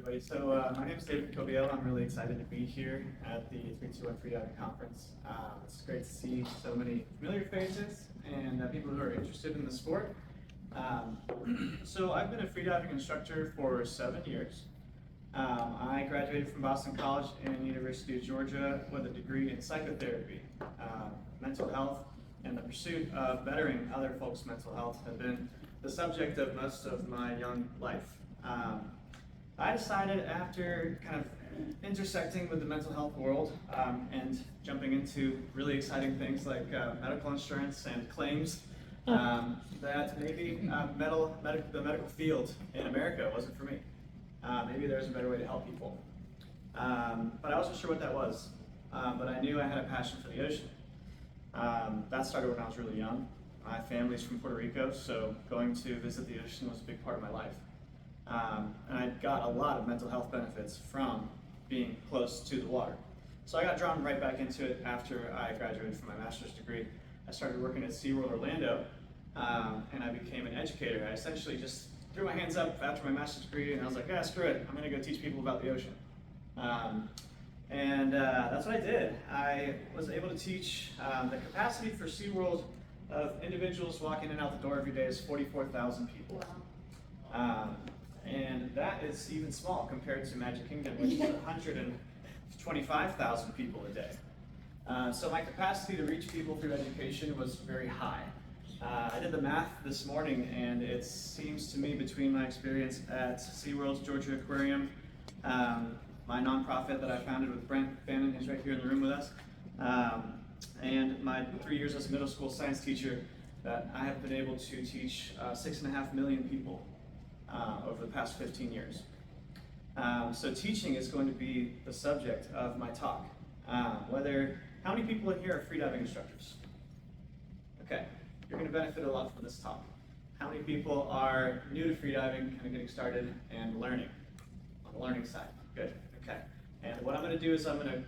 Everybody. My name is David Cobiella. I'm really excited to be here at the 321 Freediving Conference. It's great to see so many familiar faces and people who are interested in the sport. I've been a freediving instructor for 7 years. I graduated from Boston College and University of Georgia with a degree in psychotherapy. Mental health and the pursuit of bettering other folks' mental health have been the subject of most of my young life. I decided after kind of intersecting with the mental health world and jumping into really exciting things like medical insurance and claims, that maybe the medical field in America wasn't for me. Maybe there's a better way to help people. But I wasn't sure what that was. But I knew I had a passion for the ocean. That started when I was really young. My family's from Puerto Rico, so going to visit the ocean was a big part of my life. And I got a lot of mental health benefits from being close to the water. So I got drawn right back into it after I graduated from my master's degree. I started working at SeaWorld Orlando, and I became an educator. I essentially just threw my hands up after my master's degree, and I was like, screw it, I'm gonna go teach people about the ocean. That's what I did. I was able to teach the capacity for SeaWorld of individuals walking in and out the door every day is 44,000 people. And that is even small compared to Magic Kingdom, which is 125,000 people a day. So my capacity to reach people through education was very high. I did the math this morning, and it seems to me, between my experience at SeaWorld's Georgia Aquarium, my nonprofit that I founded with Brent Bannon, who's right here in the room with us, and my 3 years as a middle school science teacher, that I have been able to teach 6.5 million people over the past 15 years. So teaching is going to be the subject of my talk. How many people in here are freediving instructors? Okay, you're going to benefit a lot from this talk. How many people are new to freediving, kind of getting started and learning? On the learning side, good, okay. And what I'm going to do is I'm going to,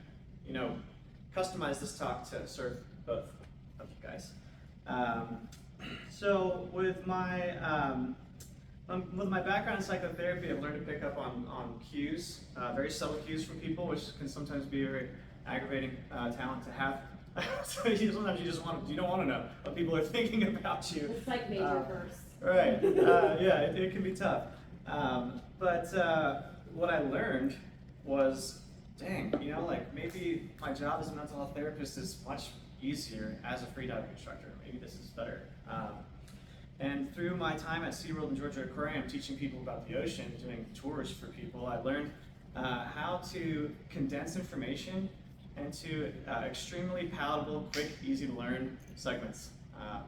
customize this talk to serve both of you guys. So with my background in psychotherapy, I've learned to pick up on cues, very subtle cues from people, which can sometimes be a very aggravating talent to have. So sometimes you don't want to know what people are thinking about you. It's like major first. Right, it can be tough. But what I learned was, dang, maybe my job as a mental health therapist is much easier as a freediving instructor. Maybe this is better. And through my time at SeaWorld and Georgia Aquarium, teaching people about the ocean, doing tours for people, I learned how to condense information into extremely palatable, quick, easy to learn segments.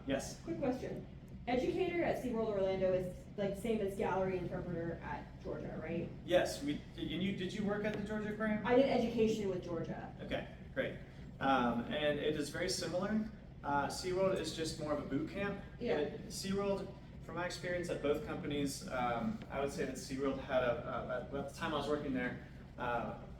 Yes? Quick question. Educator at SeaWorld Orlando is like same as gallery interpreter at Georgia, right? Yes. Did you work at the Georgia Aquarium? I did education with Georgia. Okay, great. And it is very similar. SeaWorld is just more of a boot camp. Yeah. SeaWorld, from my experience at both companies, I would say that SeaWorld had at the time I was working there,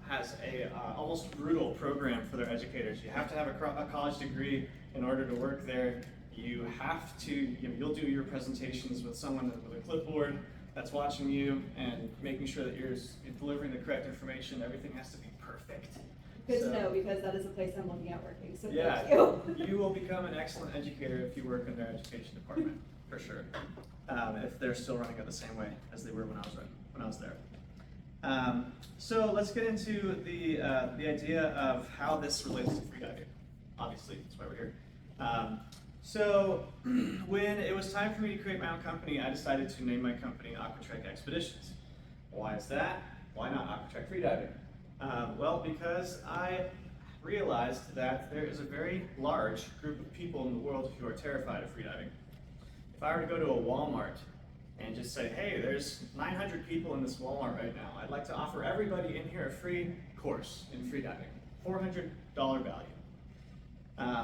has a almost brutal program for their educators. You have to have a college degree in order to work there. You have to, you'll do your presentations with someone with a clipboard that's watching you and making sure that you're delivering the correct information. Everything has to be perfect. Good to know, because that is a place I'm looking at working, so yeah, thank you. You will become an excellent educator if you work in their education department, for sure. If they're still running it the same way as they were when I was there. So let's get into the idea of how this relates to freediving. Obviously, that's why we're here. So when it was time for me to create my own company, I decided to name my company Aquatrek Expeditions. Why is that? Why not Aquatrek Freediving? Well, because I realized that there is a very large group of people in the world who are terrified of freediving. If I were to go to a Walmart and just say, hey, there's 900 people in this Walmart right now, I'd like to offer everybody in here a free course in freediving, $400 value.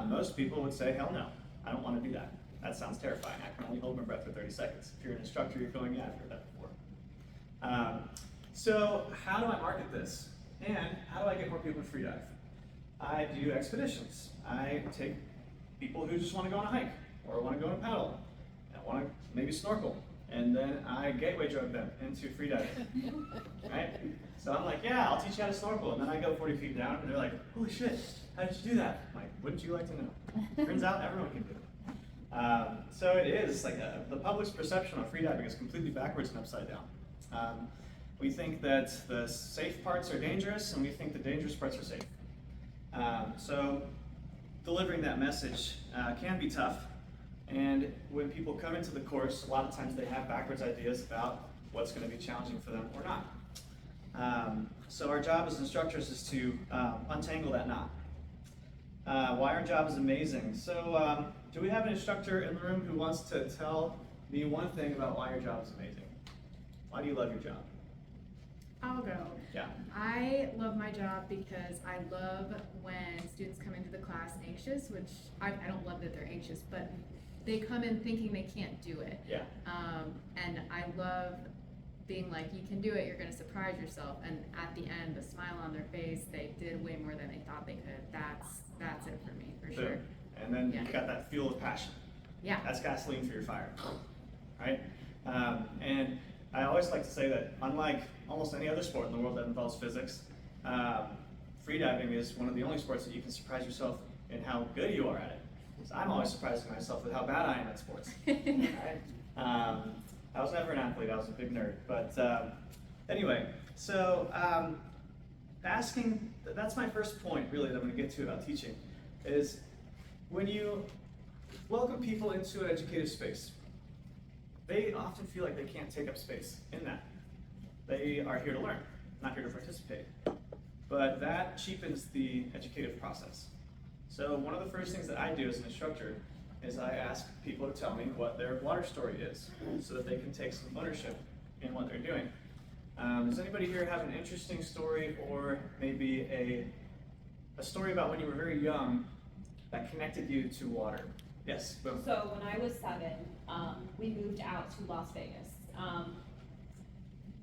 Most people would say, hell no, I don't want to do that. That sounds terrifying. I can only hold my breath for 30 seconds. If you're an instructor, you're going, yeah, I've heard that before. So how do I market this? And how do I get more people to freedive? I do expeditions. I take people who just want to go on a hike, or want to go on a paddle, and want to maybe snorkel, and then I gateway drug them into freediving, right? So I'm like, yeah, I'll teach you how to snorkel. And then I go 40 feet down, and they're like, holy shit, how did you do that? I'm like, wouldn't you like to know? Turns out everyone can do it. So it is, like, the public's perception of freediving is completely backwards and upside down. We think that the safe parts are dangerous, and we think the dangerous parts are safe. So delivering that message can be tough. And when people come into the course, a lot of times they have backwards ideas about what's going to be challenging for them or not. So our job as instructors is to untangle that knot. Why our job is amazing. So do we have an instructor in the room who wants to tell me one thing about why your job is amazing? Why do you love your job? I'll go. Yeah. I love my job because I love when students come into the class anxious, which I don't love that they're anxious, but they come in thinking they can't do it. Yeah. And I love being like, you can do it, you're gonna surprise yourself, and at the end, the smile on their face, they did way more than they thought they could. That's it for me, for sure. And then Yeah. you've got that fuel of passion. Yeah. That's gasoline for your fire, right? And I always like to say that unlike almost any other sport in the world that involves physics, freediving is one of the only sports that you can surprise yourself in how good you are at it. So I'm always surprising myself with how bad I am at sports. Right? I was never an athlete, I was a big nerd. But anyway, so that's my first point really that I'm going to get to about teaching, is when you welcome people into an educative space, they often feel like they can't take up space in that. They are here to learn, not here to participate. But that cheapens the educative process. So one of the first things that I do as an instructor is I ask people to tell me what their water story is so that they can take some ownership in what they're doing. Does anybody here have an interesting story, or maybe a story about when you were very young that connected you to water? Yes, boom. So when I was 7, we moved out to Las Vegas.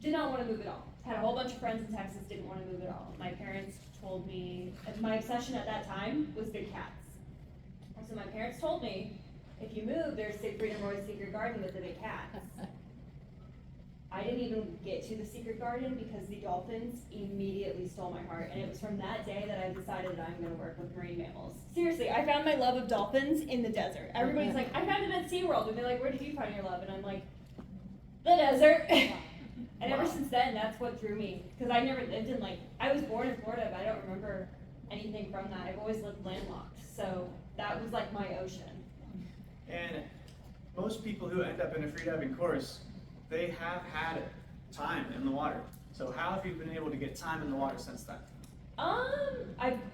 Did not want to move at all. Had a whole bunch of friends in Texas, didn't want to move at all. My parents told me, my obsession at that time was big cats. And so my parents told me, if you move, there's Freedom Roy's Secret Garden with the big cats. I didn't even get to the secret garden because the dolphins immediately stole my heart. And it was from that day that I decided that I'm going to work with marine mammals. Seriously, I found my love of dolphins in the desert. Everybody's like, I found it at SeaWorld. And they're like, where did you find your love? And I'm like, the desert. And ever since then, that's what drew me. Because I never lived in, I was born in Florida, but I don't remember anything from that. I've always lived landlocked. So that was like my ocean. And most people who end up in a freediving course, they have had time in the water. So how have you been able to get time in the water since then?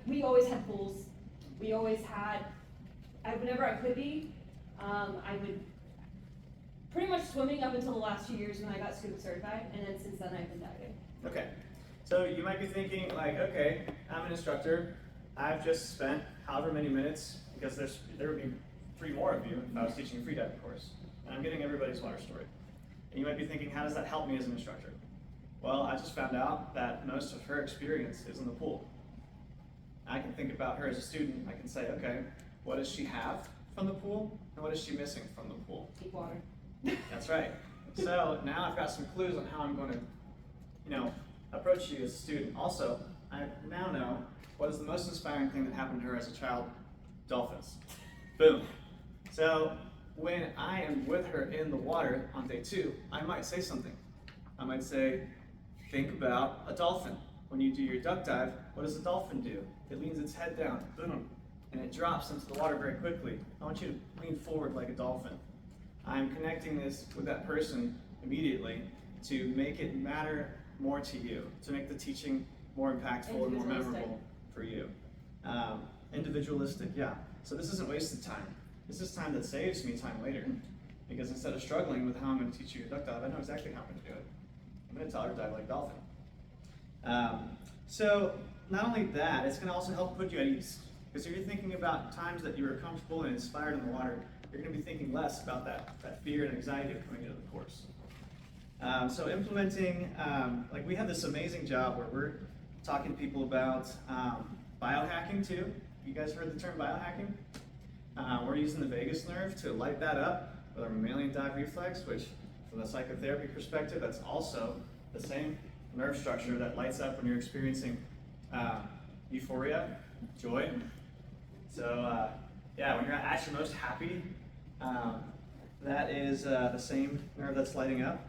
We always had pools. We always had, whenever I could be, I would pretty much swimming up until the last 2 years when I got scuba certified, and then since then I've been diving. Okay, so you might be thinking okay, I'm an instructor. I've just spent however many minutes, because there would be 3 more of you if I was teaching a freediving course, and I'm getting everybody's water story. And you might be thinking, how does that help me as an instructor? Well, I just found out that most of her experience is in the pool. I can think about her as a student. I can say, okay, what does she have from the pool, and what is she missing from the pool? Deep water. That's right. So now I've got some clues on how I'm going to, approach you as a student. Also, I now know what is the most inspiring thing that happened to her as a child. Dolphins. Boom. So when I am with her in the water on day 2, I might say something. I might say, think about a dolphin. When you do your duck dive, what does a dolphin do? It leans its head down, boom, and it drops into the water very quickly. I want you to lean forward like a dolphin. I'm connecting this with that person immediately to make it matter more to you, to make the teaching more impactful and more memorable for you. Individualistic, yeah. So this isn't wasted time. This is time that saves me time later. Because instead of struggling with how I'm going to teach you a duck dive, I know exactly how I'm going to do it. I'm going to tell her to dive like a dolphin. So not only that, it's going to also help put you at ease. Because if you're thinking about times that you were comfortable and inspired in the water, you're going to be thinking less about that fear and anxiety of coming into the course. So implementing, we have this amazing job where we're talking to people about biohacking too. You guys heard the term biohacking? We're using the vagus nerve to light that up with our mammalian dive reflex, which from the psychotherapy perspective, that's also the same nerve structure that lights up when you're experiencing euphoria, joy. So yeah, when you're at your most happy, that is the same nerve that's lighting up.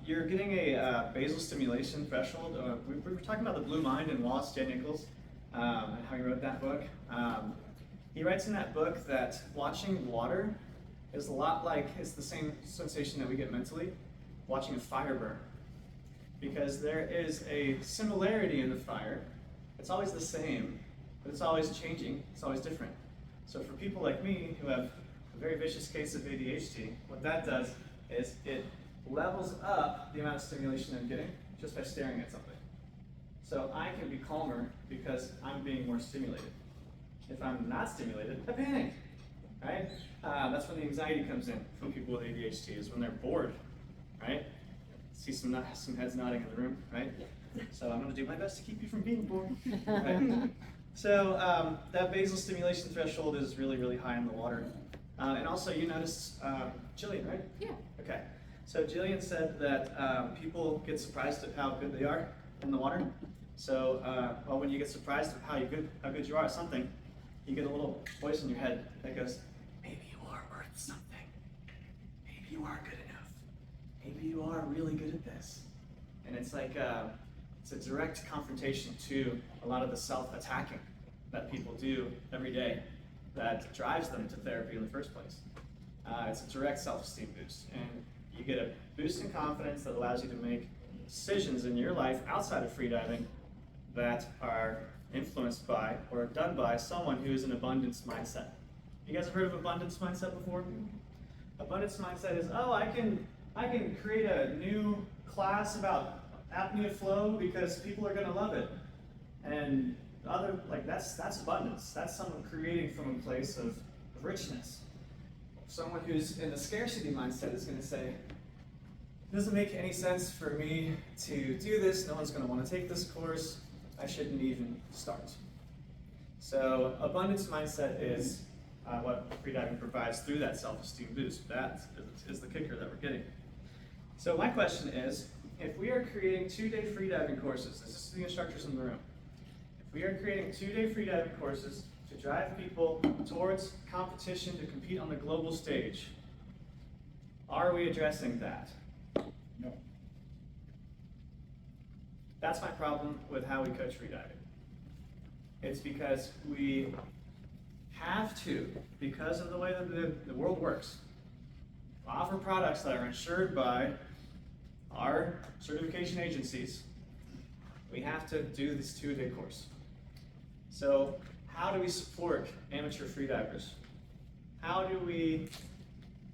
You're getting a basal stimulation threshold. We were talking about the blue mind and Wallace J. Nichols and how he wrote that book. He writes in that book that watching water is a lot like, it's the same sensation that we get mentally watching a fire burn. Because there is a similarity in the fire. It's always the same, but it's always changing, it's always different. So for people like me who have a very vicious case of ADHD, what that does is it levels up the amount of stimulation I'm getting just by staring at something. So I can be calmer because I'm being more stimulated. If I'm not stimulated, I panic, right? That's when the anxiety comes in from people with ADHD, is when they're bored, right? See some heads nodding in the room, right? So I'm gonna do my best to keep you from being bored, right? So that basal stimulation threshold is really, really high in the water. And also you noticed Jillian, right? Yeah. Okay. So Jillian said that people get surprised at how good they are in the water. So well, when you get surprised at how good you are at something, you get a little voice in your head that goes, maybe you are worth something. Maybe you are good enough. Maybe you are really good at this. And it's like it's a direct confrontation to a lot of the self-attacking that people do every day that drives them to therapy in the first place. It's a direct self-esteem boost, and you get a boost in confidence that allows you to make decisions in your life outside of freediving that are influenced by or done by someone who is an abundance mindset. You guys have heard of abundance mindset before? Abundance mindset is, oh, I can create a new class about apnea flow because people are going to love it, and that's abundance. That's someone creating from a place of richness. Someone who's in the scarcity mindset is going to say, it doesn't make any sense for me to do this. No one's going to want to take this course. I shouldn't even start. So abundance mindset is what freediving provides through that self-esteem boost. That is the kicker that we're getting. So my question is, if we are creating 2-day freediving courses, this is the instructors in the room, if we are creating 2-day freediving courses to drive people towards competition to compete on the global stage, are we addressing that? No. That's my problem with how we coach freediving. It's because we have to, because of the way that the world works, offer products that are insured by our certification agencies. We have to do this 2-day course. So how do we support amateur freedivers? How do we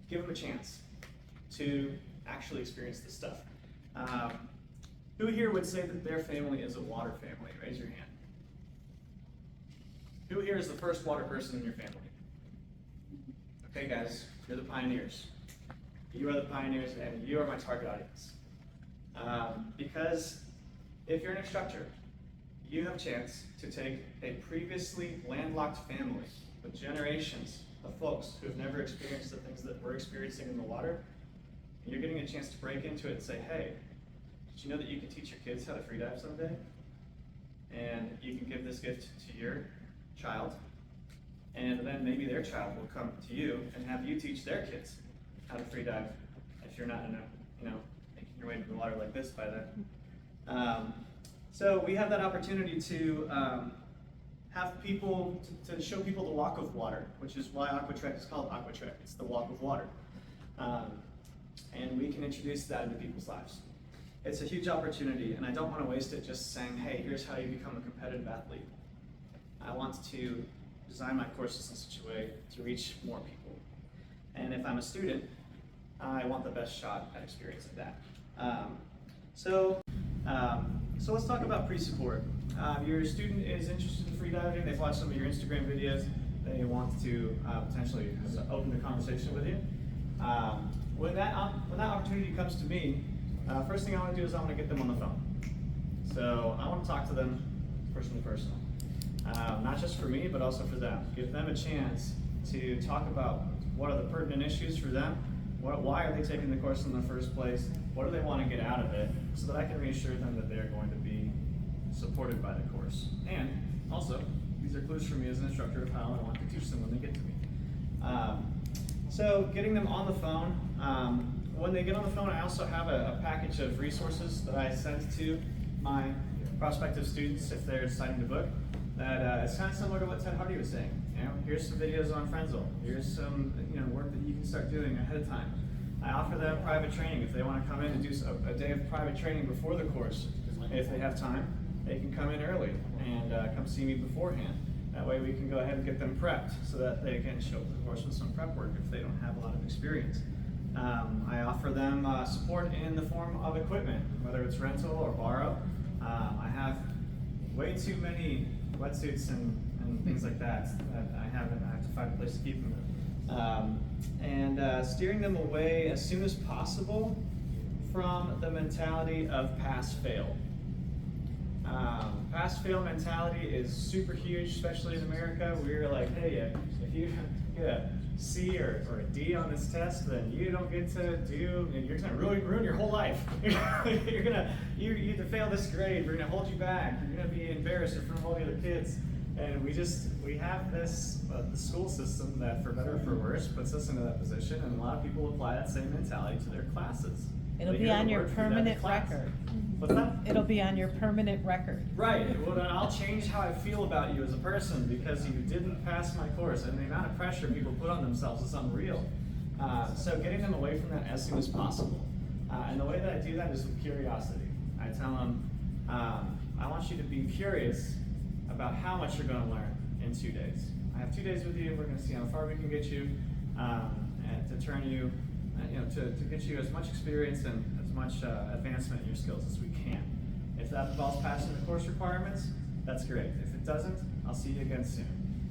give them a chance to actually experience this stuff? Who here would say that their family is a water family? Raise your hand. Who here is the first water person in your family? Okay guys, you're the pioneers. You are the pioneers and you are my target audience. Because if you're an instructor, you have a chance to take a previously landlocked family with generations of folks who have never experienced the things that we're experiencing in the water, and you're getting a chance to break into it and say, hey, did you know that you can teach your kids how to freedive someday? And you can give this gift to your child, and then maybe their child will come to you and have you teach their kids how to freedive if you're not in a, making your way to the water like this by then. So we have that opportunity to have people, to show people the walk of water, which is why AquaTrek is called AquaTrek. It's the walk of water. And we can introduce that into people's lives. It's a huge opportunity, and I don't want to waste it just saying, hey, here's how you become a competitive athlete. I want to design my courses in such a way to reach more people. And if I'm a student, I want the best shot at experiencing that. So let's talk about pre-support. Your student is interested in freediving, they've watched some of your Instagram videos, they want to potentially open the conversation with you. When that opportunity comes to me, first thing I want to do is I want to get them on the phone. So I want to talk to them person to person. Not just for me, but also for them. Give them a chance to talk about what are the pertinent issues for them, why are they taking the course in the first place, what do they want to get out of it, so that I can reassure them that they are going to be supported by the course. And also, these are clues for me as an instructor of how I want to teach them when they get to me. So getting them on the phone, when they get on the phone, I also have a package of resources that I send to my prospective students if they're deciding to book. That it's kind of similar to what Ted Hardy was saying. You know, here's some videos on Friendzone. Here's some work that you can start doing ahead of time. I offer them private training if they want to come in and do a day of private training before the course. If they have time, they can come in early and come see me beforehand. That way we can go ahead and get them prepped so that they can show up to the course with some prep work if they don't have a lot of experience. I offer them support in the form of equipment, whether it's rental or borrow. I have way too many wetsuits and things like that I have to find a place to keep them. And steering them away as soon as possible from the mentality of pass-fail. Pass-fail mentality is super huge, especially in America. We're like, hey, if you get a C or a D on this test, then you don't get to do, and you're gonna ruin your whole life. You either fail this grade, we're gonna hold you back, you're gonna be embarrassed in front of all the other kids. And we have this, the school system that, for better or for worse, puts us into that position, and a lot of people apply that same mentality to their classes. It'll They be hear on the your word freediving permanent class. record. What's that? It'll be on your permanent record. Right. Well, then I'll change how I feel about you as a person because you didn't pass my course, and the amount of pressure people put on themselves is unreal. So getting them away from that as soon as possible. And the way that I do that is with curiosity. I tell them, I want you to be curious about how much you're going to learn in 2 days. I have 2 days with you. We're going to see how far we can get you, and to turn you, to get you as much experience and as much advancement in your skills as we can. If that involves passing the course requirements, that's great. If it doesn't, I'll see you again soon,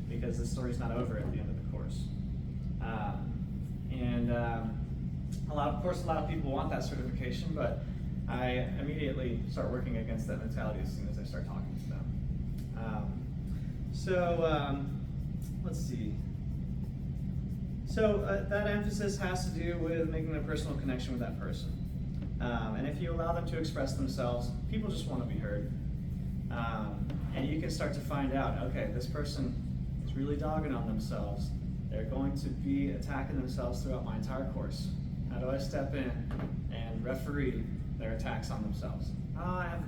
because the story's not over at the end of the course. A lot of people want that certification, but I immediately start working against that mentality as soon as I start talking to them. Let's see. So that emphasis has to do with making a personal connection with that person. And if you allow them to express themselves, people just want to be heard. And you can start to find out, okay, this person is really dogging on themselves. They're going to be attacking themselves throughout my entire course. How do I step in and referee their attacks on themselves? Oh, I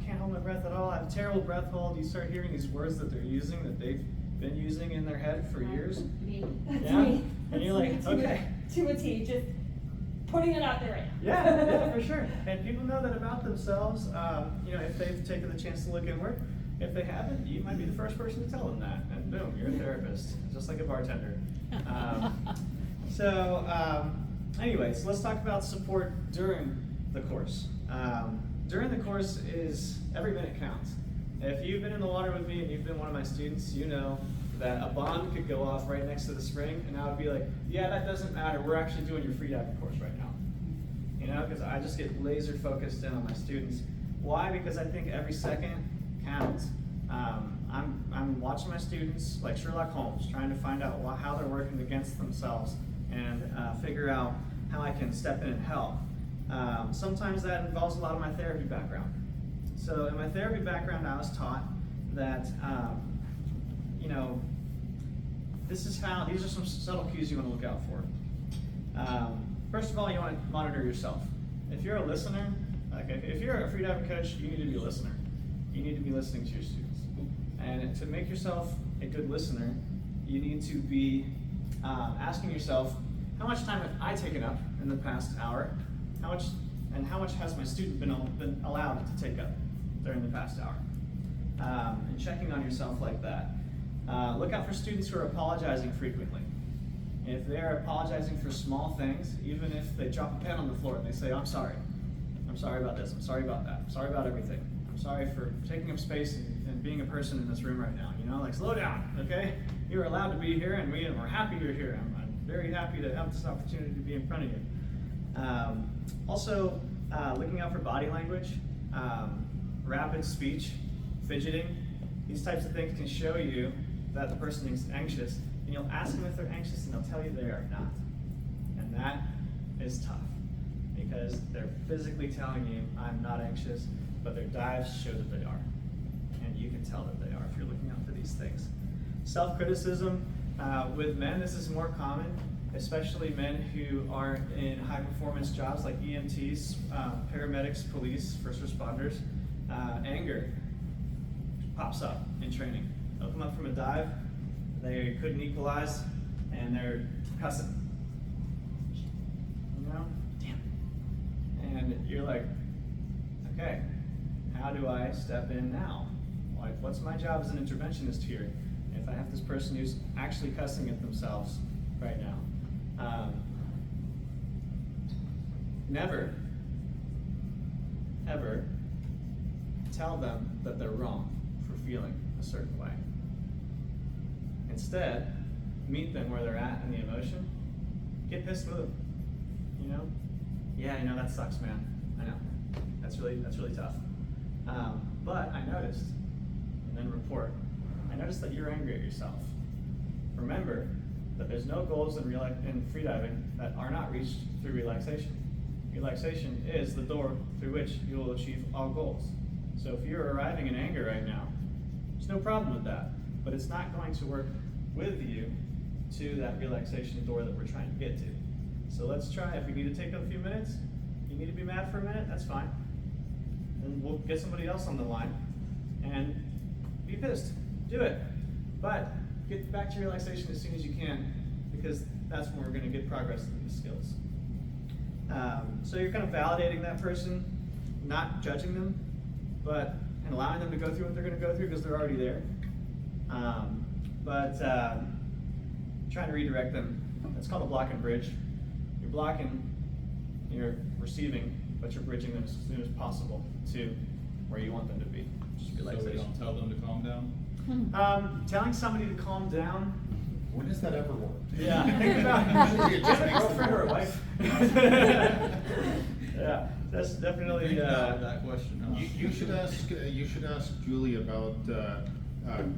can't hold my breath at all. I have terrible breath hold. You start hearing these words that they're using that they've been using in their head for years. Me. That's Yeah? me. And you're like, That's me okay. To a T, just putting it out there right now. Yeah, for sure. And people know that about themselves, if they've taken the chance to look inward. If they haven't, you might be the first person to tell them that. And boom, you're a therapist, just like a bartender. Anyways, let's talk about support during the course. During the course is every minute counts. If you've been in the water with me and you've been one of my students, you know that a bomb could go off right next to the spring, and I would be like, yeah, that doesn't matter. We're actually doing your freediving course right now. Because I just get laser focused in on my students. Why? Because I think every second counts. I'm watching my students like Sherlock Holmes, trying to find out how they're working against themselves and figure out how I can step in and help. Sometimes that involves a lot of my therapy background. So in my therapy background, I was taught that, these are some subtle cues you want to look out for. First of all, you want to monitor yourself. If you're a listener, if you're a freediving coach, you need to be a listener. You need to be listening to your students. And to make yourself a good listener, you need to be asking yourself, how much time have I taken up in the past hour? How much has my student been allowed to take up during the past hour? And checking on yourself like that. Look out for students who are apologizing frequently. If they're apologizing for small things, even if they drop a pen on the floor and they say, I'm sorry about this, I'm sorry about that, I'm sorry about everything, I'm sorry for taking up space and being a person in this room right now, slow down, okay? You're allowed to be here, and we're happy you're here. I'm very happy to have this opportunity to be in front of you. Also, looking out for body language, rapid speech, fidgeting. These types of things can show you that the person is anxious, and you'll ask them if they're anxious, and they'll tell you they are not. And that is tough, because they're physically telling you, I'm not anxious, but their dives show that they are. And you can tell that they are if you're looking out for these things. Self-criticism, with men, this is more common, especially men who are in high-performance jobs like EMTs, paramedics, police, first responders. Anger pops up in training. They'll come up from a dive, they couldn't equalize, and they're cussing. You know? Damn. And you're like, okay, how do I step in now? Like, what's my job as an interventionist here if I have this person who's actually cussing at themselves right now? Never, ever tell them that they're wrong for feeling a certain way. Instead, meet them where they're at in the emotion. Get pissed with them. You know? Yeah, you know, that sucks, man. I know. That's really tough. But I noticed, and then report. I noticed that you're angry at yourself. Remember that there's no goals in freediving that are not reached through relaxation. Relaxation is the door through which you will achieve all goals. So if you're arriving in anger right now, there's no problem with that, but it's not going to work with you to that relaxation door that we're trying to get to. So let's try, if we need to take a few minutes, you need to be mad for a minute, that's fine. And we'll get somebody else on the line and be pissed, do it. But get back to relaxation as soon as you can, because that's when we're gonna get progress in these skills. So you're kind of validating that person, not judging them, and allowing them to go through what they're gonna go through because they're already there. Trying to redirect them. It's called a block and bridge. You're blocking, you're receiving, but you're bridging them as soon as possible to where you want them to be. Just relaxation. So we don't tell them to calm down? Telling somebody to calm down. When does that ever work? Yeah, think about it. Do you have a girlfriend or a wife? Yeah, that's definitely. Think about that question. Huh? You should ask Julie about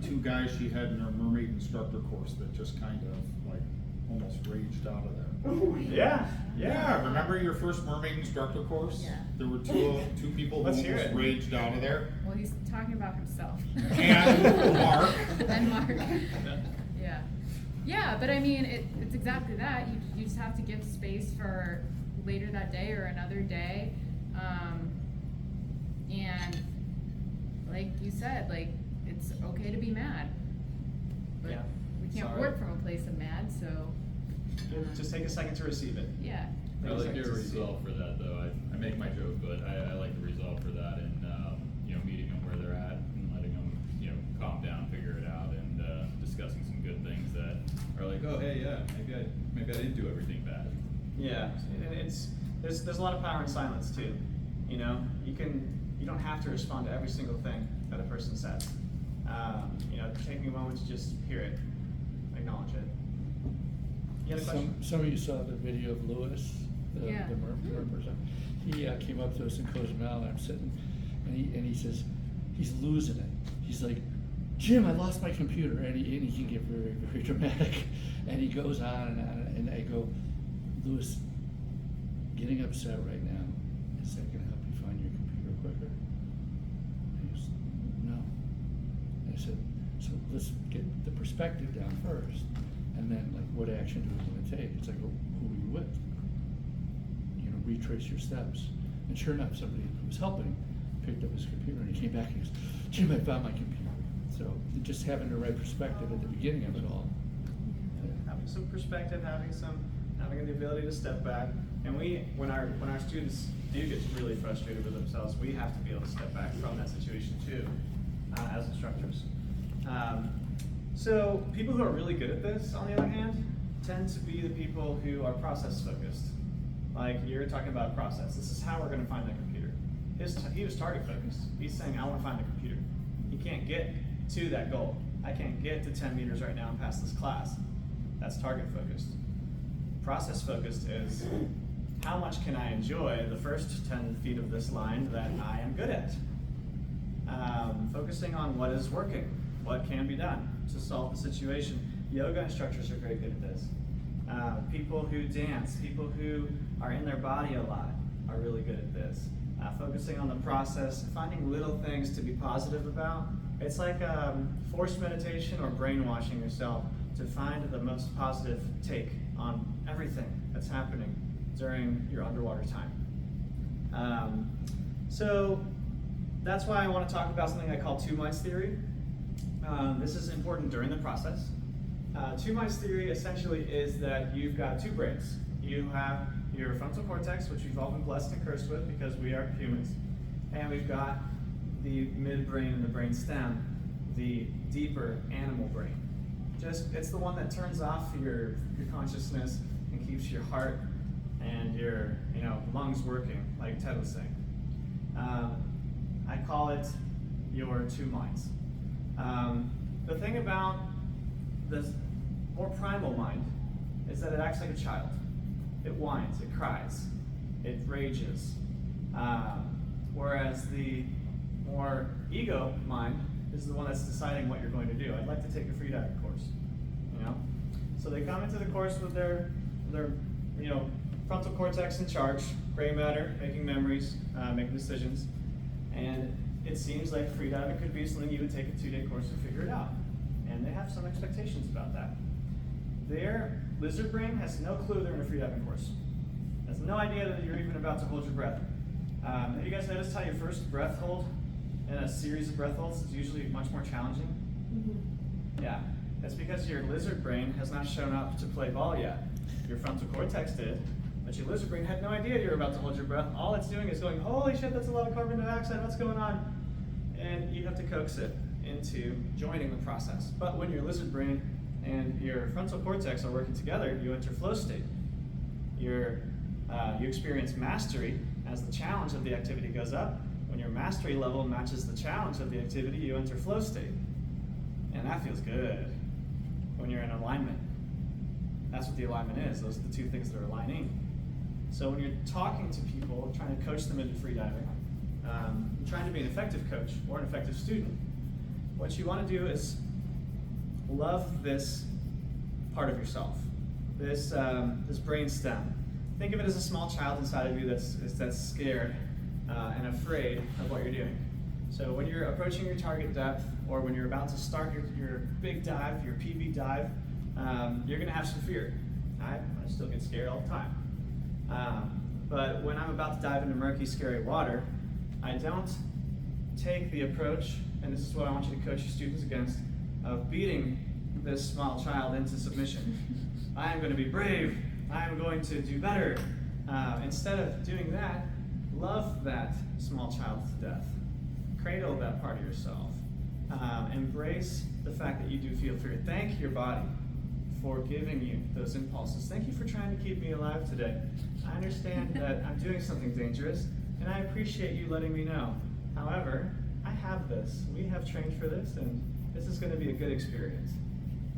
two guys she had in her mermaid instructor course that just kind of like almost raged out of there. Yeah. Remember your first mermaid instructor course? Yeah. There were two people who Let's hear almost it. raged out of there. Well, he's talking about himself. And Mark. And Mark. Yeah. Yeah, but I mean, it's exactly that. You just have to give space for later that day or another day. And like you said, like, it's okay to be mad. But Yeah. we can't Sorry. work from a place of mad, so Just take a second to receive it. yeah. I like your resolve for that, though. I make my joke, but I like the resolve for that, and meeting them where they're at and letting them calm down, figure it out, and discussing some good things that are like, oh hey, yeah, maybe I didn't do everything bad. Yeah, and there's a lot of power in silence too. You don't have to respond to every single thing that a person says. Taking a moment to just hear it, acknowledge it. You had a question? Some of you saw the video of Lewis, the Yeah. merman person. He came up to us in Cobiella, and I'm sitting, and he says, he's losing it. He's like, Jim, I lost my computer, and he can get very, very dramatic. And he goes on and on, and I go, Lewis, getting upset right now, is that gonna help you find your computer quicker? And he goes, no. And I said, so let's get the perspective down first, and then like, what action do we want to take? It's like, well, who are you with? Retrace your steps. And sure enough, somebody who was helping picked up his computer, and he came back and he goes, Jim, I found my computer. So just having the right perspective at the beginning of it all. Having some perspective, having the ability to step back, and when our students do get really frustrated with themselves, we have to be able to step back from that situation too, as instructors. So people who are really good at this, on the other hand, tend to be the people who are process focused. Like you're talking about process. This is how we're going to find the computer. He was target focused. He's saying, I want to find the computer. He can't get to that goal. I can't get to 10 meters right now and pass this class. That's target focused. Process focused is, how much can I enjoy the first 10 feet of this line that I am good at? Focusing on what is working, what can be done to solve the situation. Yoga instructors are very good at this. People who dance, people who are in their body a lot, are really good at this. Focusing on the process, finding little things to be positive about. It's like forced meditation or brainwashing yourself to find the most positive take on everything that's happening during your underwater time. So that's why I want to talk about something I call two minds theory. This is important during the process. Two minds theory essentially is that you've got two brains. You have your frontal cortex, which we've all been blessed and cursed with because we are humans, and we've got the midbrain and the brain stem, the deeper animal brain. It's the one that turns off your consciousness and keeps your heart and your lungs working, like Ted was saying. I call it your two minds. The thing about this more primal mind is that it acts like a child. It whines, it cries, it rages. Whereas the more ego mind is the one that's deciding what you're going to do. I'd like to take a freediving course, So they come into the course with their frontal cortex in charge, gray matter, making memories, making decisions, and it seems like freediving could be something you would take a 2-day course to figure it out. And they have some expectations about that. Their lizard brain has no clue they're in a freediving course. Has no idea that you're even about to hold your breath. Have you guys noticed how your first breath hold in a series of breath holds is usually much more challenging? Mm-hmm. Yeah, that's because your lizard brain has not shown up to play ball yet. Your frontal cortex did, but your lizard brain had no idea you're about to hold your breath. All it's doing is going, holy shit, that's a lot of carbon dioxide, what's going on? And you have to coax it into joining the process. But when your lizard brain and your frontal cortex are working together, you enter flow state. You experience mastery as the challenge of the activity goes up. When your mastery level matches the challenge of the activity, you enter flow state. And that feels good when you're in alignment. That's what the alignment is. Those are the two things that are aligning. So when you're talking to people, trying to coach them into freediving, trying to be an effective coach or an effective student, what you want to do is love this part of yourself, this brain stem. Think of it as a small child inside of you that's scared and afraid of what you're doing. So when you're approaching your target depth, or when you're about to start your big dive, your PB dive, you're going to have some fear. I still get scared all the time. But when I'm about to dive into murky, scary water, I don't take the approach, and this is what I want you to coach your students against, of beating this small child into submission. I am going to be brave. I am going to do better. Instead of doing that, love that small child to death. Cradle that part of yourself. Embrace the fact that you do feel fear. Thank your body for giving you those impulses. Thank you for trying to keep me alive today. I understand that I'm doing something dangerous, and I appreciate you letting me know. However, I have this. We have trained for this, and this is going to be a good experience.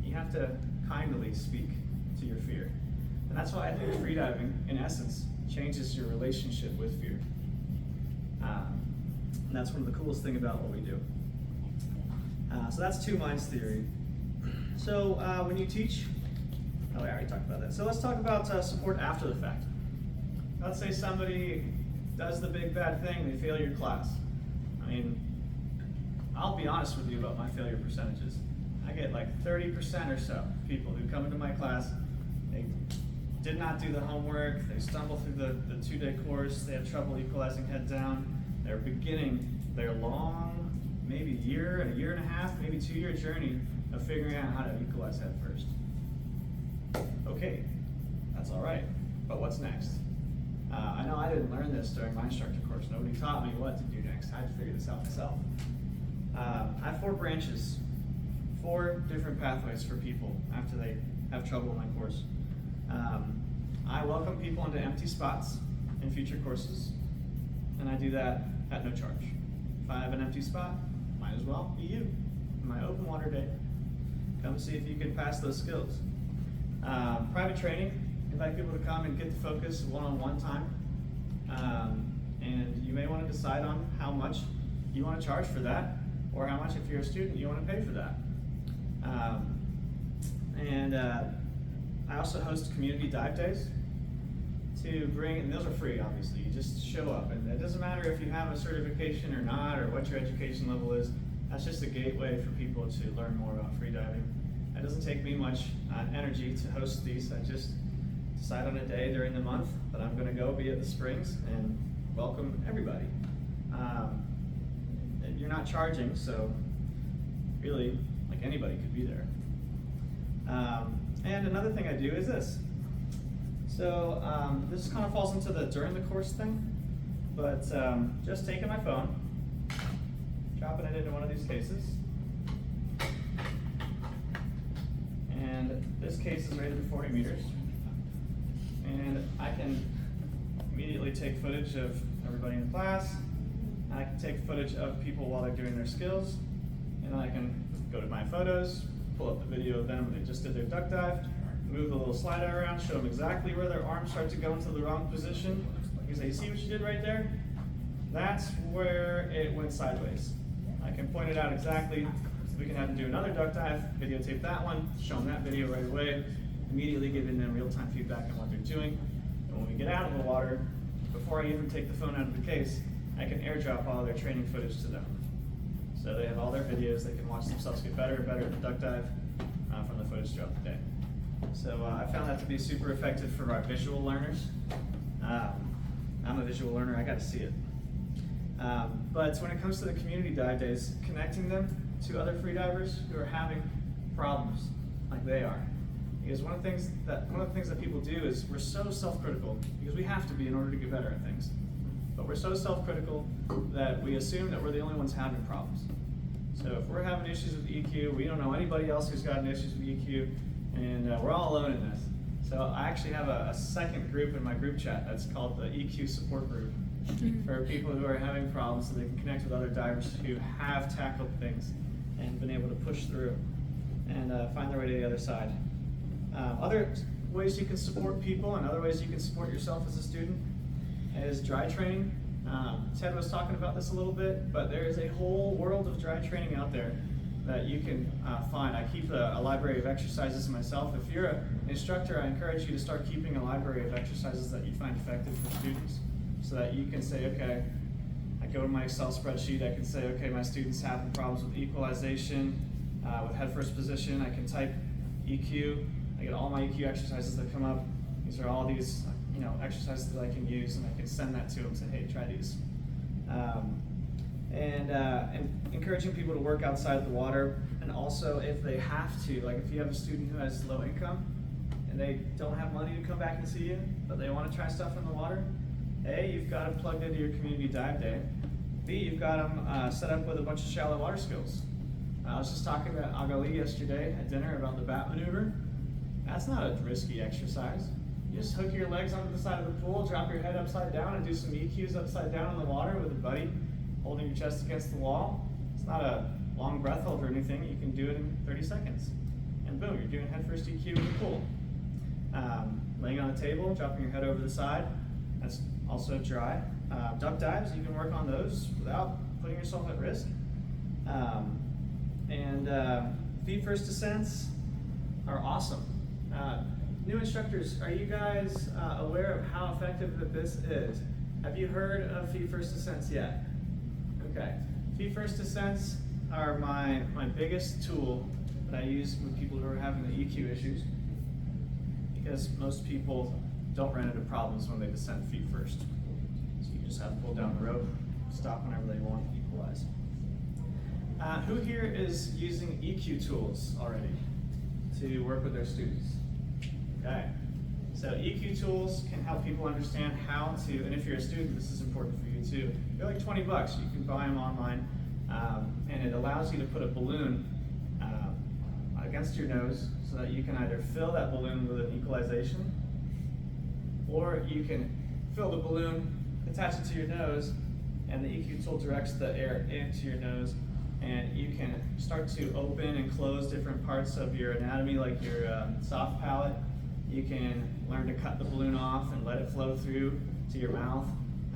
You have to kindly speak to your fear. And that's why I think freediving, in essence, changes your relationship with fear. And that's one of the coolest things about what we do. So that's two minds theory. So when you teach, I already talked about that. So let's talk about support after the fact. Let's say somebody does the big bad thing, they fail your class. I mean, I'll be honest with you about my failure percentages. I get like 30% or so people who come into my class, they did not do the homework, they stumble through the 2-day course, they have trouble equalizing head down, they're beginning their long, maybe a year and a half, maybe 2-year journey of figuring out how to equalize head first. Okay, that's all right, but what's next? I know I didn't learn this during my instructor course. Nobody taught me what to do next. I had to figure this out myself. I have 4 branches, 4 different pathways for people after they have trouble in my course. I welcome people into empty spots in future courses, and I do that at no charge. If I have an empty spot, might as well be you. My open water day. Come see if you can pass those skills. Private training, invite people to come and get the focus one-on-one time. And you may want to decide on how much you want to charge for that, or how much, if you're a student, you want to pay for that. I also host community dive days. to bring, and those are free, obviously. You just show up, and it doesn't matter if you have a certification or not, or what your education level is. That's just a gateway for people to learn more about freediving. It doesn't take me much energy to host these. I just decide on a day during the month that I'm going to go be at the Springs and welcome everybody. And you're not charging, so really, like, anybody could be there. And another thing I do is this. So this kind of falls into the during the course thing, but just taking my phone, dropping it into one of these cases, and this case is rated to 40 meters, and I can immediately take footage of everybody in the class. I can take footage of people while they're doing their skills, and I can go to my photos, pull up the video of them when they just did their duck dive, move the little slider around, show them exactly where their arms start to go into the wrong position. You say, you see what you did right there? That's where it went sideways. I can point it out exactly. We can have them do another duck dive, videotape that one, show them that video right away, immediately giving them real-time feedback on what they're doing. And when we get out of the water, before I even take the phone out of the case, I can airdrop all their training footage to them. So they have all their videos, they can watch themselves get better and better at the duck dive from the footage throughout the day. So I found that to be super effective for our visual learners. I'm a visual learner, I got to see it. But when it comes to the community dive days, connecting them to other freedivers who are having problems like they are. Because one of the things that people do is we're so self-critical, because we have to be in order to get better at things. But we're so self-critical that we assume that we're the only ones having problems. So if we're having issues with EQ, we don't know anybody else who's gotten issues with EQ, and we're all alone in this. So I actually have a second group in my group chat that's called the EQ support group for people who are having problems, so they can connect with other divers who have tackled things and been able to push through and find their way to the other side. Other ways you can support people and other ways you can support yourself as a student is dry training. Ted was talking about this a little bit, but there is a whole world of dry training out there that you can find. I keep a library of exercises myself. If you're an instructor, I encourage you to start keeping a library of exercises that you find effective for students, so that you can say, okay, I go to my Excel spreadsheet, I can say, okay, my students having problems with equalization, with head first position, I can type EQ, I get all my EQ exercises that come up. These are all these exercises that I can use, and I can send that to them and say, hey, try these. And encouraging people to work outside the water, and also if they have to, like if you have a student who has low income and they don't have money to come back and see you, but they want to try stuff in the water, A, you've got them plugged into your community dive day. B, you've got them set up with a bunch of shallow water skills. I was just talking to Agali yesterday at dinner about the bat maneuver. That's not a risky exercise. You just hook your legs onto the side of the pool, drop your head upside down, and do some EQs upside down in the water with a buddy holding your chest against the wall. It's not a long breath hold or anything. You can do it in 30 seconds. And boom, you're doing head first EQ in the pool. Laying on a table, dropping your head over the side. That's also dry. Duck dives, you can work on those without putting yourself at risk. Feet first descents are awesome. New instructors, are you guys aware of how effective this is? Have you heard of feet first descents yet? Okay. Feet first descents are my biggest tool that I use with people who are having the EQ issues, because most people don't run into problems when they descend feet first. So you just have to pull down the rope, stop whenever they want, equalize. Who here is using EQ tools already to work with their students? Okay. So EQ tools can help people understand how to, and if you're a student, this is important for you too. They're like 20 bucks. You can buy them online, and it allows you to put a balloon against your nose so that you can either fill that balloon with an equalization, or you can fill the balloon, attach it to your nose, and the EQ tool directs the air into your nose, and you can start to open and close different parts of your anatomy, like your soft palate. You can learn to cut the balloon off and let it flow through to your mouth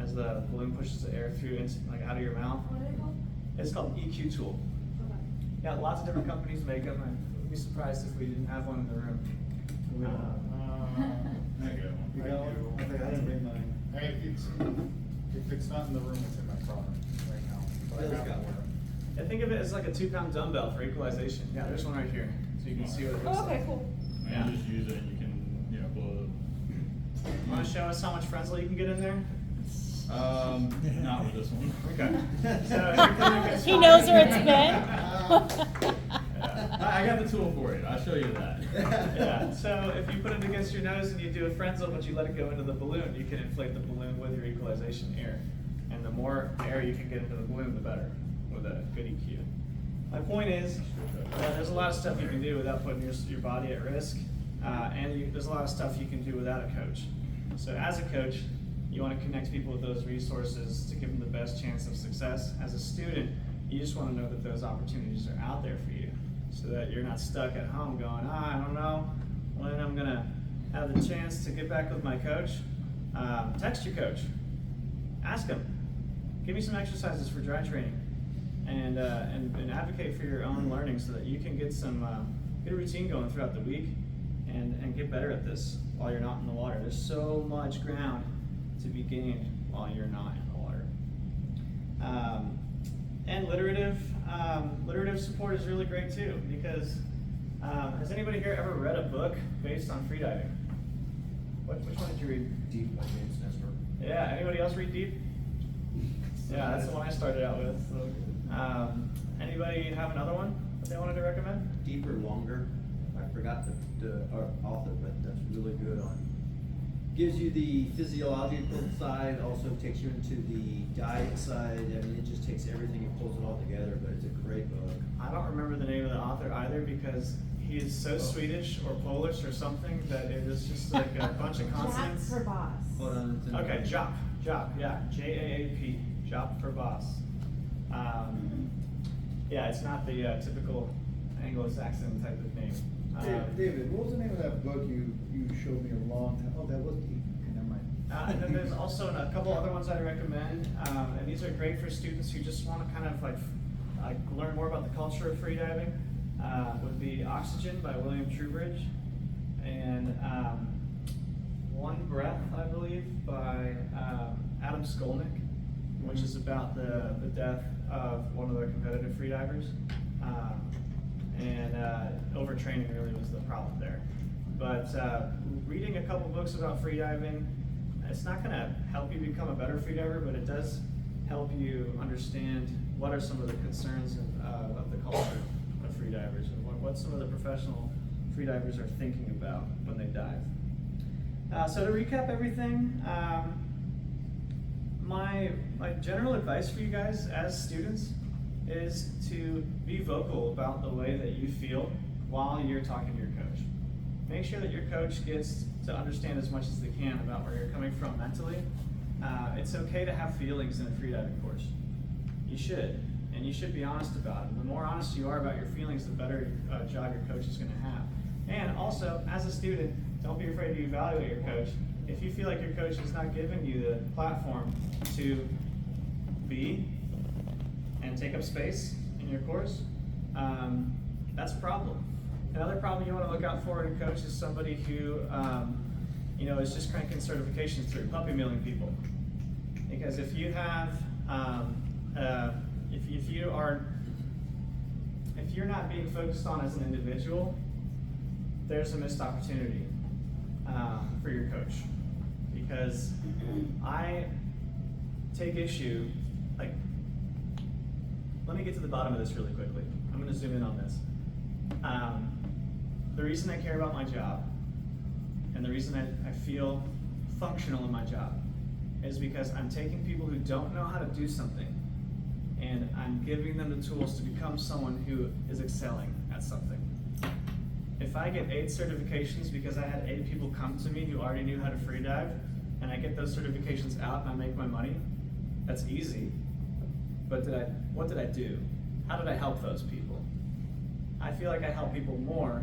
as the balloon pushes the air through into, like, out of your mouth. What are they called? It's called EQ tool. Okay. Yeah, lots of different companies make them. I would be surprised if we didn't have one in the room. There you go. You got one? Thank you. I didn't bring mine. Hey, if it's not in the room, it's in my car right now. But I Bill's have got it. one. I think of it as like a 2-pound dumbbell for equalization. Yeah, there's one right here, so you can see what it looks Oh, okay, like. cool. And just use it and you can, you know, blow Want to show us how much Frenzel you can get in there? not with this one. Okay. So if you're coming against He knows where it's fire- been. I got the tool for it, I'll show you that. Yeah, so if you put it against your nose and you do a Frenzel, but you let it go into the balloon, you can inflate the balloon with your equalization air. And the more air you can get into the balloon, the better, with a good EQ. My point is, there's a lot of stuff you can do without putting your body at risk, and there's a lot of stuff you can do without a coach. So as a coach, you want to connect people with those resources to give them the best chance of success. As a student, you just want to know that those opportunities are out there for you, so that you're not stuck at home going, I don't know when I'm going to have the chance to get back with my coach. Text your coach. Ask him. Give me some exercises for dry training. And advocate for your own learning so that you can get some get a routine going throughout the week and get better at this while you're not in the water. There's so much ground to be gained while you're not in the water. And literative support is really great too, because has anybody here ever read a book based on freediving? Which one did you read? Deep by James Nestor. Yeah, anybody else read Deep? Yeah, that's the one I started out with. Anybody have another one that they wanted to recommend? Deeper, longer. I forgot the author, but that's really good on. Gives you the physiological side, also takes you into the diet side. I mean, it just takes everything and pulls it all together, but it's a great book. I don't remember the name of the author either because he is so Swedish or Polish or something that it is just like a bunch of consonants. Jack for boss. Hold on. it's in Okay, there. Jop, yeah, Jaap, Jop for boss. Yeah, it's not the typical Anglo-Saxon type of name. David, what was the name of that book you showed me a long time? Oh, that was deep. Okay, never mind. And then there's also a couple other ones I recommend, and these are great for students who just want to kind of like learn more about the culture of freediving. Would be Oxygen by William Trubridge, and One Breath, I believe, by Adam Skolnick, which is about the death of one of the competitive freedivers. And overtraining really was the problem there. But reading a couple books about freediving, it's not going to help you become a better freediver, but it does help you understand what are some of the concerns of the culture of freedivers and what some of the professional freedivers are thinking about when they dive. So to recap everything, my general advice for you guys as students is to be vocal about the way that you feel while you're talking to your coach. Make sure that your coach gets to understand as much as they can about where you're coming from mentally. It's okay to have feelings in a freediving course. You should, and you should be honest about it. The more honest you are about your feelings, the better job your coach is going to have. And also, as a student, don't be afraid to evaluate your coach. If you feel like your coach is not giving you the platform to be and take up space in your course, that's a problem. Another problem you want to look out for in a coach is somebody who is just cranking certifications through, puppy milling people. Because if you have, if you're not being focused on as an individual, there's a missed opportunity for your coach. Because I take issue, let me get to the bottom of this really quickly. I'm going to zoom in on this. The reason I care about my job and the reason I feel functional in my job is because I'm taking people who don't know how to do something and I'm giving them the tools to become someone who is excelling at something. If I get 8 certifications because I had 8 people come to me who already knew how to freedive and I get those certifications out and I make my money, that's easy. But what did I do? How did I help those people? I feel like I help people more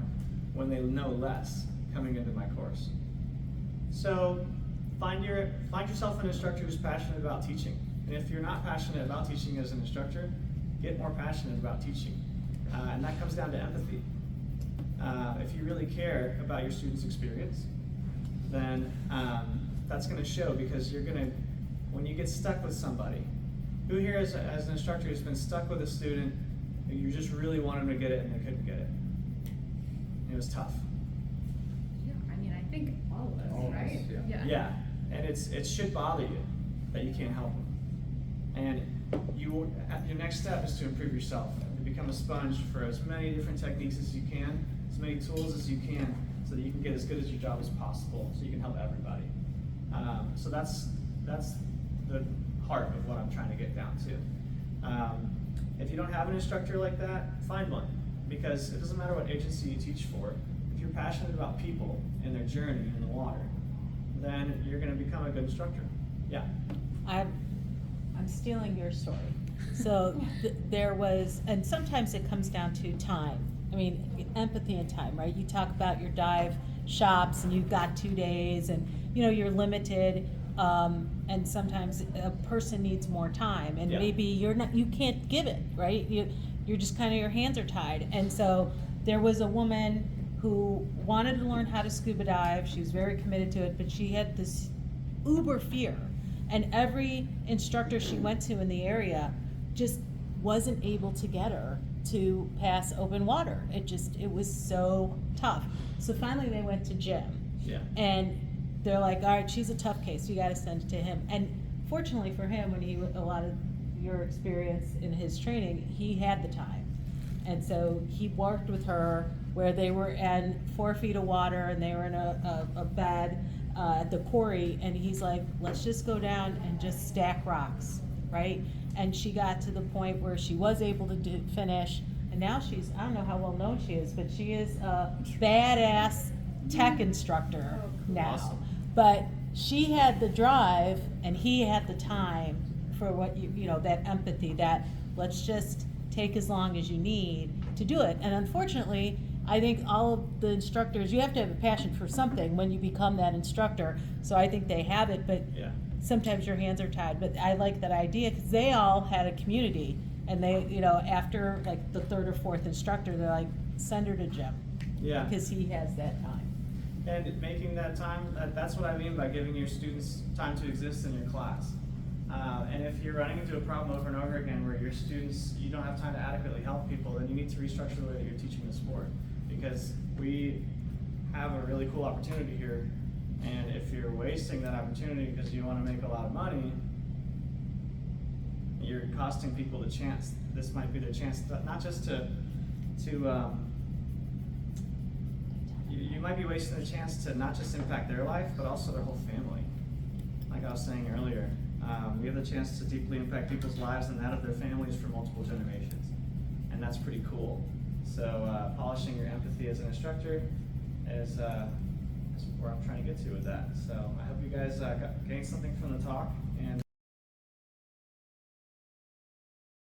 when they know less coming into my course. So find yourself an instructor who's passionate about teaching. And if you're not passionate about teaching as an instructor, get more passionate about teaching. And that comes down to empathy. If you really care about your students' experience, then that's gonna show, because when you get stuck with somebody, who here as an instructor has been stuck with a student, you just really wanted them to get it and they couldn't get it? It was tough. Yeah, I mean, I think all of us, All of us, right? yeah. Yeah, and it should bother you that you can't help them. And your next step is to improve yourself, to become a sponge for as many different techniques as you can, as many tools as you can, so that you can get as good as your job as possible, so you can help everybody. So that's the heart of what I'm trying to get down to. If you don't have an instructor like that, find one, because it doesn't matter what agency you teach for. If you're passionate about people and their journey in the water, then you're going to become a good instructor. Yeah. I'm stealing your story. So there was, and sometimes it comes down to time. I mean, empathy and time, right? You talk about your dive shops and you've got 2 days and, you know, you're limited. And sometimes a person needs more time and Yeah. maybe you can't give it, right? You're just kind of, your hands are tied. And so there was a woman who wanted to learn how to scuba dive. She was very committed to it, but she had this uber fear. And every instructor she went to in the area just wasn't able to get her to pass open water. It was so tough. So finally they went to Jim. Yeah. And they're like, all right, she's a tough case. We got to send it to him. And fortunately for him, when a lot of your experience in his training, he had the time. And so he worked with her where they were in 4 feet of water and they were in a bed at the quarry. And he's like, let's just go down and just stack rocks, right? And she got to the point where she was able to finish. And now I don't know how well known she is, but she is a badass tech instructor now. Awesome. But she had the drive and he had the time for what you know, that empathy, that let's just take as long as you need to do it. And unfortunately, I think all of the instructors, you have to have a passion for something when you become that instructor. So I think they have it, but Yeah. sometimes your hands are tied. But I like that idea because they all had a community and they, you know, after like the 3rd or 4th instructor, they're like, send her to Jim. Yeah. Because he has that time. And making that time, that's what I mean by giving your students time to exist in your class. And if you're running into a problem over and over again where your students, you don't have time to adequately help people, then you need to restructure the way that you're teaching the sport. Because we have a really cool opportunity here, and if you're wasting that opportunity because you want to make a lot of money, you're costing people the chance. This might be their chance, not just you might be wasting the chance to not just impact their life, but also their whole family. Like I was saying earlier, we have the chance to deeply impact people's lives and that of their families for multiple generations. And that's pretty cool. So polishing your empathy as an instructor is where I'm trying to get to with that. So I hope you guys gained something from the talk. And